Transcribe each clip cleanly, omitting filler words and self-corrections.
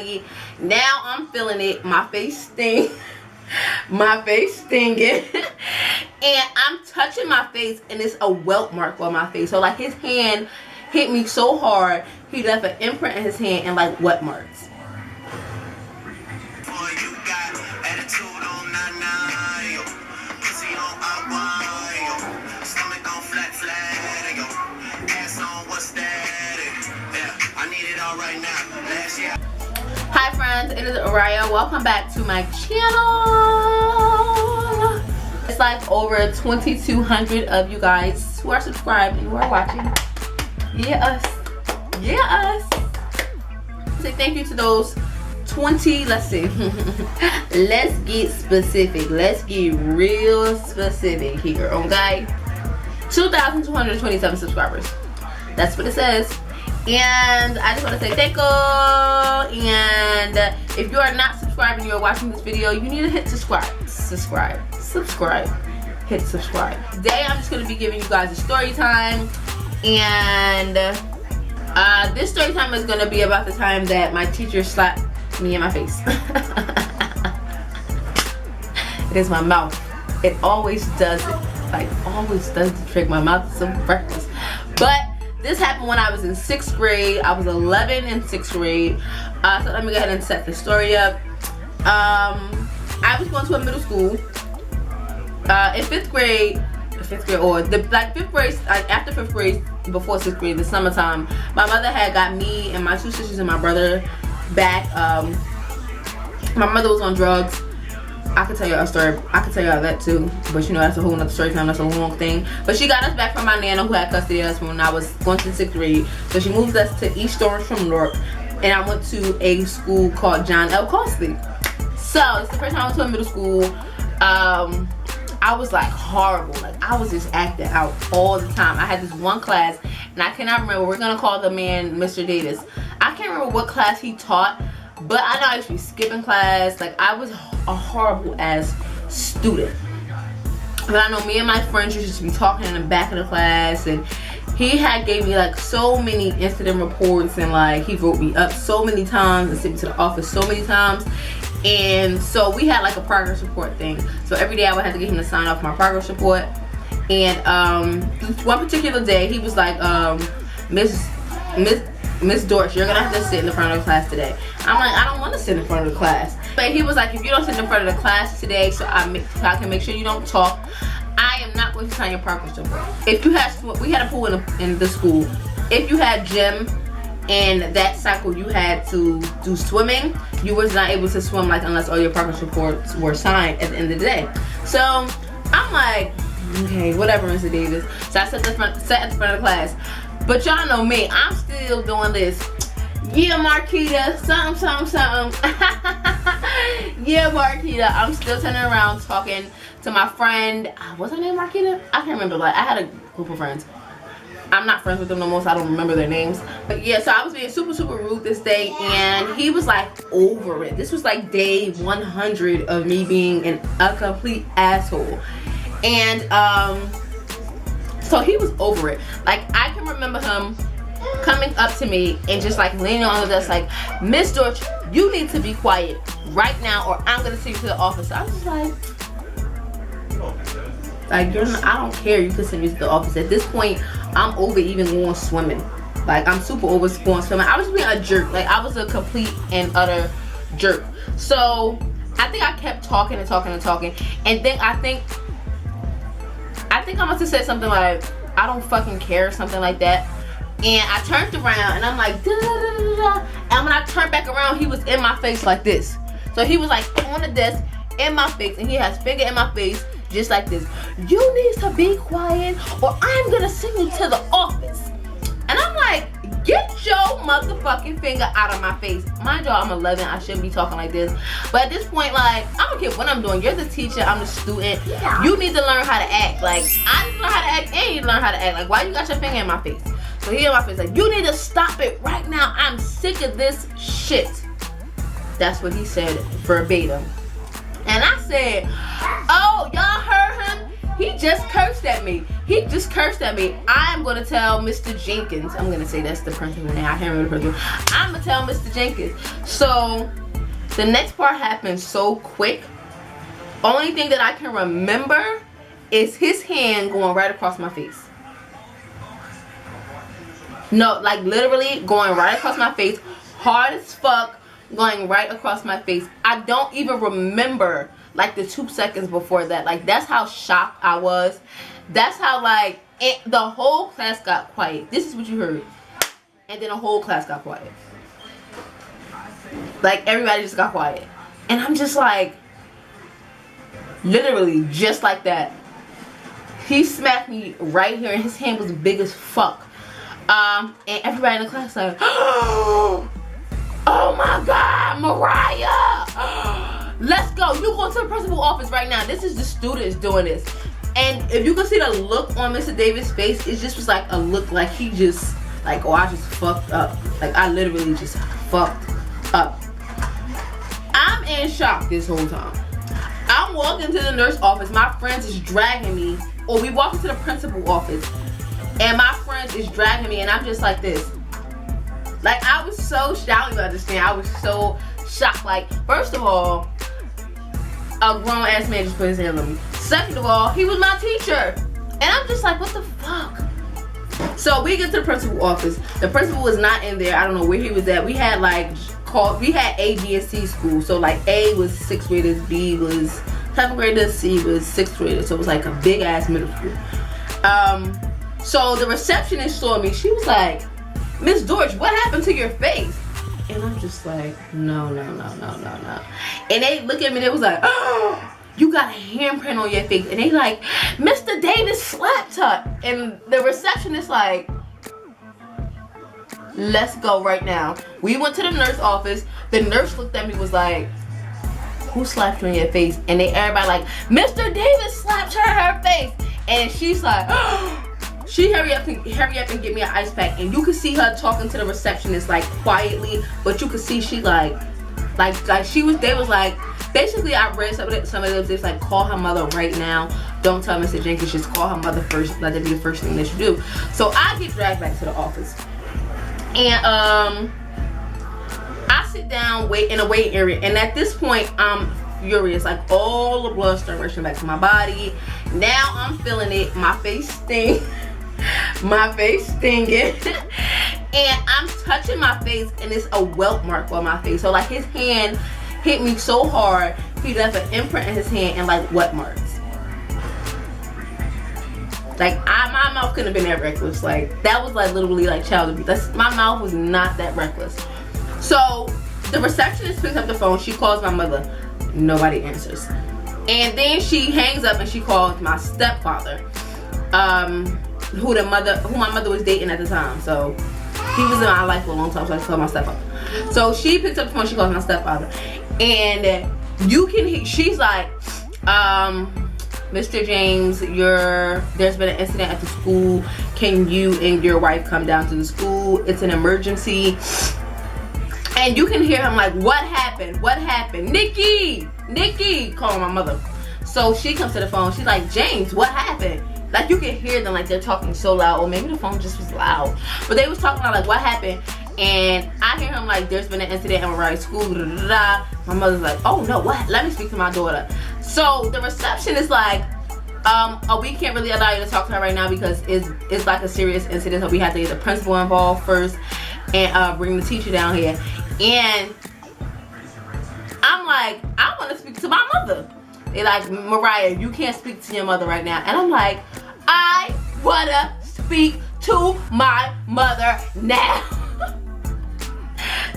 body. Now I'm feeling it. My face stinks. My face stinging. And I'm touching my face and it's a welt mark on my face. So like his hand hit me so hard, he left an imprint in his hand and like wet marks. Hi friends, it is Riyah. Welcome back to my channel. It's like over 2,200 of you guys who are subscribed and who are watching. Yeah, us. Yeah, us. Say thank you to those 20. Let's see. Let's get specific. Let's get real specific here, okay? 2,227 subscribers. That's what it says. And I just want to say thank you. And if you are not subscribed and you're watching this video, you need to hit subscribe. Hit subscribe. Today I'm just going to be giving you guys a story time. And this story time is going to be about the time that my teacher slapped me in my face. It is my mouth. It always does it. Like always does the trick. My mouth is so reckless. But this happened when I was in 6th grade. I was 11 in 6th grade. So let me go ahead and set the story up. I was going to a middle school. In 5th grade, or the like 5th grade, after 5th grade, before 6th grade, the summertime, my mother had got me and my 2 sisters and my brother back. My mother was on drugs. I could tell you a story. I could tell you that too, but you know that's a whole nother story time. That's a long thing. But she got us back from my nana who had custody of us when I was going to 6th grade. So she moved us to East Orange from Newark, and I went to a school called John L. Costley. So it's the first time I went to a middle school. I was like horrible. Like I was just acting out all the time. I had this one class, and I cannot remember. We're gonna call the man Mr. Davis. I can't remember what class he taught. But I know I used to be skipping class. Like I was a horrible ass student. But I know me and my friends used to be talking in the back of the class, and he had gave me like so many incident reports, and like he wrote me up so many times and sent me to the office so many times. And so we had like a progress report thing. So every day I would have to get him to sign off my progress report. And one particular day he was like, Miss Dorch, you're gonna have to sit in the front of the class today. I'm like, I don't want to sit in front of the class. But he was like, if you don't sit in front of the class today, so I can make sure you don't talk, I am not going to sign your progress report. If you had, we had a pool in the school. If you had gym and that cycle you had to do swimming, you was not able to swim like unless all your progress reports were signed at the end of the day. So I'm like, okay, whatever, Mr. Davis. So I sat at the front of the class. But y'all know me, I'm still doing this. Yeah, Marquita, something. Yeah, Marquita. I'm still turning around talking to my friend. What's her name, Marquita? I can't remember. Like, I had a group of friends. I'm not friends with them no more, so I don't remember their names. But yeah, so I was being super rude this day, and he was like over it. This was like day 100 of me being a complete asshole. And so he was over it. Like I can remember him coming up to me and just like leaning on the desk like, Miss Dorch, you need to be quiet right now or I'm gonna send you to the office. I was just like you're not, I don't care, you can send me to the office. At this point, I'm over even going swimming. Like I'm super over going swimming. I was being a jerk. Like I was a complete and utter jerk. So I think I kept talking. And then I think I must have said something like, I don't fucking care, something like that. And I turned around and I'm like, da, da, da, da, da. And when I turned back around, he was in my face like this. So he was like on the desk in my face, and he has finger in my face just like this. You need to be quiet or I'm gonna send you to the office. And I'm like, get your motherfucking finger out of my face. Mind y'all, I'm 11. I shouldn't be talking like this. But at this point, like, I don't care what I'm doing. You're the teacher. I'm the student. Yeah. You need to learn how to act. Like, I need to learn how to act and you learn how to act. Like, why you got your finger in my face? So he in my face like, you need to stop it right now. I'm sick of this shit. That's what he said verbatim. And I said, oh, y'all heard him? He just cursed at me. I'm gonna tell Mr. Jenkins. I'm gonna say that's the principal now. I can't remember the principal. I'm gonna tell Mr. Jenkins. So the next part happened so quick. Only thing that I can remember is his hand going right across my face. No, like literally going right across my face, hard as fuck, going right across my face. I don't even remember like the 2 seconds before that. Like, that's how shocked I was. That's how like the whole class got quiet. This is what you heard. And then the whole class got quiet. Like, everybody just got quiet. And I'm just like, literally just like that, he smacked me right here, and his hand was big as fuck. And everybody in the class like, oh my God, Riyah, let's go. You go to the principal's office right now. This is the students doing this. And if you can see the look on Mr. Davis' face, it just was like a look like he just, like, oh, I just fucked up. Like, I literally just fucked up. I'm in shock this whole time. I'm walking to the nurse office. My friends is dragging me. Or we walk into the principal's office, and my friends is dragging me, and I'm just like this. Like, I was so shocked. I don't even understand. I was so shocked. Like, first of all, a grown ass man just put his hand on me. Second of all, he was my teacher. And I'm just like, what the fuck? So we get to the principal's office. The principal was not in there. I don't know where he was at. We had like we had A, B, and C school. So like A was 6th graders, B was 7th graders, C was 6th graders. So it was like a big ass middle school. So the receptionist saw me. She was like, Miss George, what happened to your face? And I'm just like, no. And they look at me, they was like, oh, you got a handprint on your face. And they like, Mr. Davis slapped her. And the receptionist like, let's go right now. We went to the nurse office. The nurse looked at me, was like, who slapped you in your face? And they everybody like, Mr. Davis slapped her face. And she's like, oh. She hurry up and get me an ice pack. And you could see her talking to the receptionist like quietly, but you could see she like she was, they was like, basically I read some of those, it's like, call her mother right now. Don't tell Mr. Jenkins, just call her mother first. Let that be the first thing that you do. So I get dragged back to the office. And I sit down, wait in a waiting area, and at this point I'm furious. Like, all the blood started rushing back to my body. Now I'm feeling it. My face stinks. My face stinging. And I'm touching my face, and it's a welt mark on my face. So like, his hand hit me so hard, he left an imprint in his hand and like wet marks. Like, my mouth couldn't have been that reckless. Like, that was like literally like child abuse. My mouth was not that reckless. So the receptionist picks up the phone. She calls my mother. Nobody answers. And then she hangs up and she calls my stepfather, who my mother was dating at the time. So he was in my life for a long time, so I just called my stepfather. So she picks up the phone. She calls my stepfather, and you can. She's like, Mr. James, there's been an incident at the school. Can you and your wife come down to the school? It's an emergency. And you can hear him like, what happened? What happened? Nikki, calling my mother. So she comes to the phone. She's like, James, what happened? Like, you can hear them like they're talking so loud, or maybe the phone just was loud. But they was talking about like, what happened? And I hear him like, there's been an incident in Riyah school. My mother's like, oh no, what? Let me speak to my daughter. So the reception is like, we can't really allow you to talk to her right now because it's like a serious incident. So we have to get the principal involved first and bring the teacher down here. And I'm like, I want to speak to my mother. They're like, Riyah, you can't speak to your mother right now. And I'm like, I want to speak to my mother now.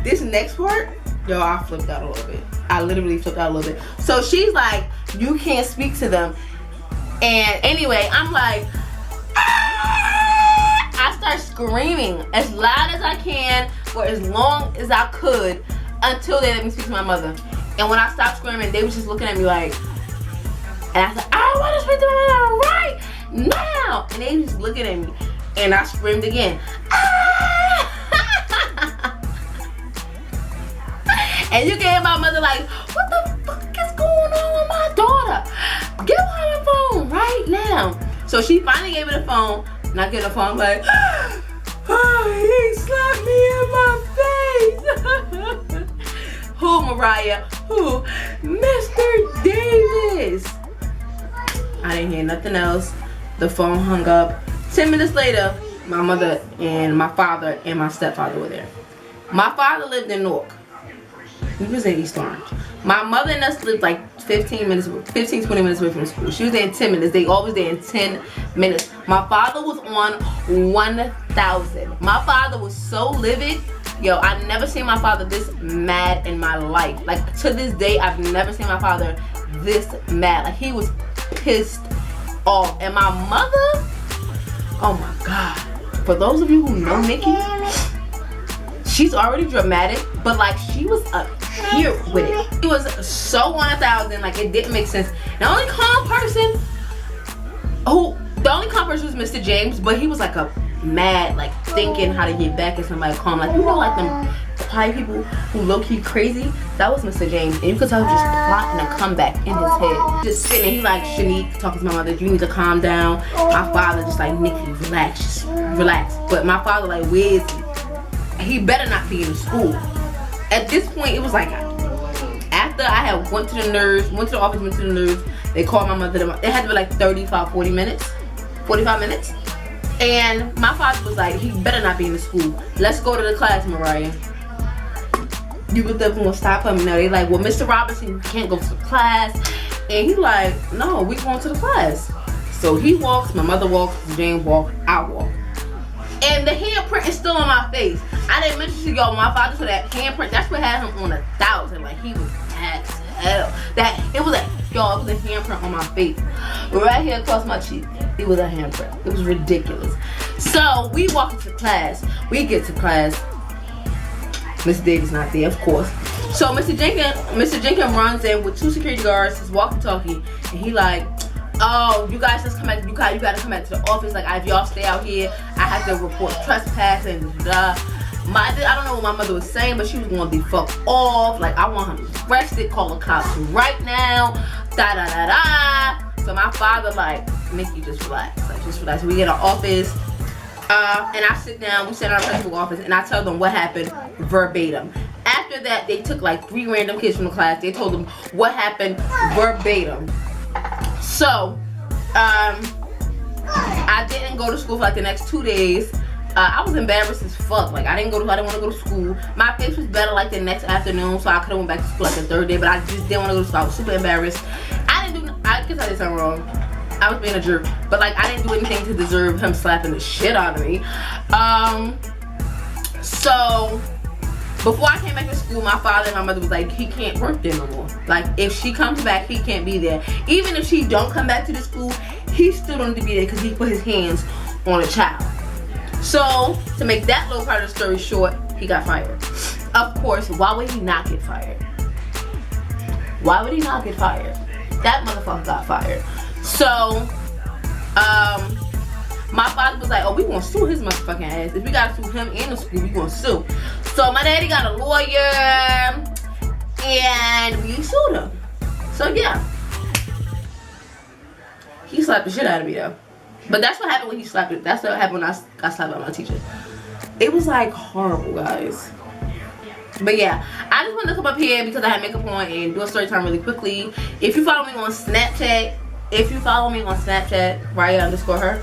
This next part, yo, I flipped out a little bit. I literally flipped out a little bit. So she's like, you can't speak to them. And anyway, I'm like, ah! I start screaming as loud as I can for as long as I could until they let me speak to my mother. And when I stopped screaming, they was just looking at me like, and I said, I want to speak to my mother right now. And they just looking at me. And I screamed again. Ah! And you can hear my mother like, what the fuck is going on with my daughter? Give her the phone right right now. So she finally gave me the phone, and I get the phone, I'm like, oh, he slapped me in my face. Who, Mariah? Who? Mr. Davis. I didn't hear nothing else. The phone hung up. 10 minutes later, my mother and my father and my stepfather were there. My father lived in Newark. He was in East Orange. My mother and us lived like 15, 20 minutes away from school. She was there in 10 minutes. They always there in 10 minutes. My father was on 1,000. My father was so livid. Yo, I never seen my father this mad in my life. Like, to this day, I've never seen my father this mad. Like, he was pissed off. And my mother, oh my God. For those of you who know Nikki, she's already dramatic, but like, she was up here with it. She was so 1,000, like, it didn't make sense. The only calm person was Mr. James, but he was like a mad, like thinking how to get back at somebody calm. Like, you know, like them quiet people who low-key crazy? That was Mr. James. And you could tell he was just plotting a comeback in his head. Just sitting there, he like, Shanique, talking to my mother, you need to calm down. My father just like, Nikki, relax, just relax. But my father like, where is he? He better not be in school. At this point, it was like, after I had went to the nurse, went to the office, went to the nurse, they called my mother. It had to be like 45 minutes. And my father was like, he better not be in the school. Let's go to the class, Mariah. You would think we're gonna stop him. No, they like, well, Mr. Robinson, you can't go to the class. And he like, no, we going to the class. So he walks, my mother walks, James walks, I walk. And the handprint is still on my face. I didn't mention to y'all, my father said that handprint, that's what had him on 1,000. Like, he was mad as hell. It was a handprint on my face. Right here across my cheek. It was a handprint. It was ridiculous. So we walk into class. We get to class. Mr. Davis not there, of course. So Mr. Jenkins runs in with 2 security guards, his walkie-talkie, and he like, oh, you guys just come back. You gotta come back to the office. Like, if y'all stay out here, I have to report trespassing. I don't know what my mother was saying, but she was gonna be fucked off. Like, I want him arrested. Call the cops right now. Da da da da. So my father like, Nikki, just relax. Like, just relax. We get an office, and I sit down. We sit in our principal office, and I tell them what happened verbatim. After that, they took like 3 random kids from the class. They told them what happened verbatim. So, I didn't go to school for like the next 2 days. I was embarrassed as fuck. Like, I didn't want to go to school. My face was better like the next afternoon, so I could have went back to school like the 3rd day, but I just didn't want to go to school. I was super embarrassed. I guess I did something wrong. I was being a jerk, but like, I didn't do anything to deserve him slapping the shit out of me. So before I came back to school, my father and my mother was like, he can't work there no more. Like, if she comes back, he can't be there. Even if she don't come back to the school, he still don't need to be there because he put his hands on a child. So, to make that little part of the story short, he got fired. Of course, why would he not get fired? Why would he not get fired? That motherfucker got fired. So, my father was like, oh, we gonna sue his motherfucking ass. If we gotta sue him and the school, we gonna sue. So my daddy got a lawyer, and we sued him. So yeah. He slapped the shit out of me though. But that's what happened when he slapped it. That's what happened when I got slapped by my teacher. It was like horrible, guys. But yeah, I just wanted to come up here because I had makeup on and do a story time really quickly. If you follow me on Snapchat, Riyah_her,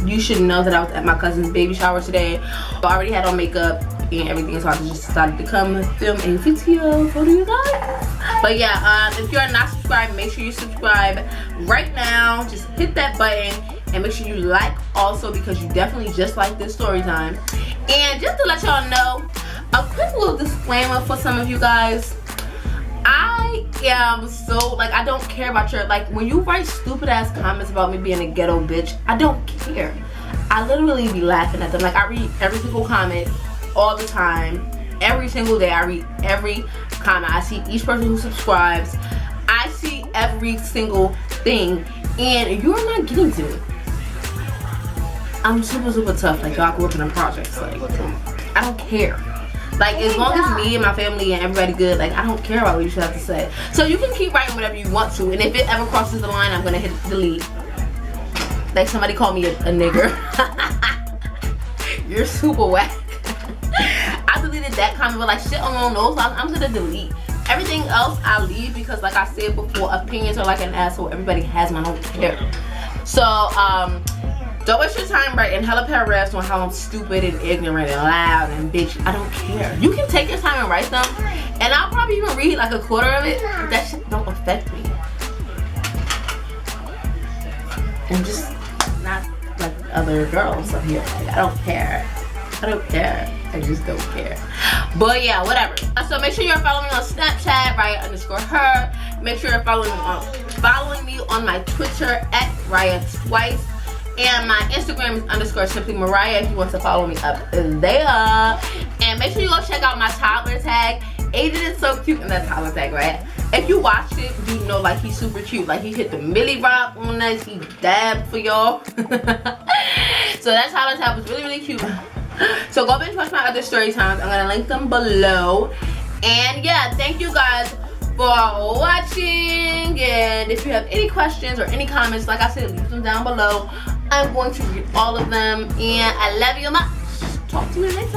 you should know that I was at my cousin's baby shower today. I already had on makeup and everything, so I just decided to come film a video for you guys. But yeah, if you're not subscribed, make sure you subscribe right now. Just hit that button and make sure you like also, because you definitely just like this story time. And just to let y'all know, a quick little disclaimer for some of you guys. I am so, like, I don't care about your, like, when you write stupid ass comments about me being a ghetto bitch, I don't care. I literally be laughing at them. Like, I read every single comment all the time. Every single day I read every comment. I see each person who subscribes. I see every single thing, and you're not getting to me. I'm super tough. Like, y'all working on projects. Like, I don't care. Like, as long as me and my family and everybody good, like, I don't care about what you should have to say. So you can keep writing whatever you want to, and if it ever crosses the line, I'm gonna hit delete. Like, somebody called me a nigger. You're super whack. I deleted that comment, but like shit along those lines, I'm gonna delete. Everything else I leave because, like I said before, opinions are like an asshole. Everybody has them. I don't care. So don't waste your time writing hella paragraphs on how I'm stupid and ignorant and loud and bitch. I don't care. You can take your time and write them, and I'll probably even read like a quarter of it, but that shit don't affect me. I'm just not like other girls up here. Like, I don't care. I don't care. I just don't care. But yeah, whatever. So make sure you're following me on Snapchat, Riyah_her. Make sure you're following me on my Twitter at Riyah twice. And my Instagram is _simply_Mariah if you want to follow me up there. And make sure you go check out my toddler tag. Aiden is so cute in that toddler tag, right? If you watch it, you know like he's super cute. Like he hit the Millie Rock on us. He dabbed for y'all. So that toddler tag was really, really cute. So go binge watch my other story times. I'm gonna link them below. And yeah, thank you guys for watching. And if you have any questions or any comments, like I said, leave them down below. I'm going to read all of them, and I love you much. Talk to you later.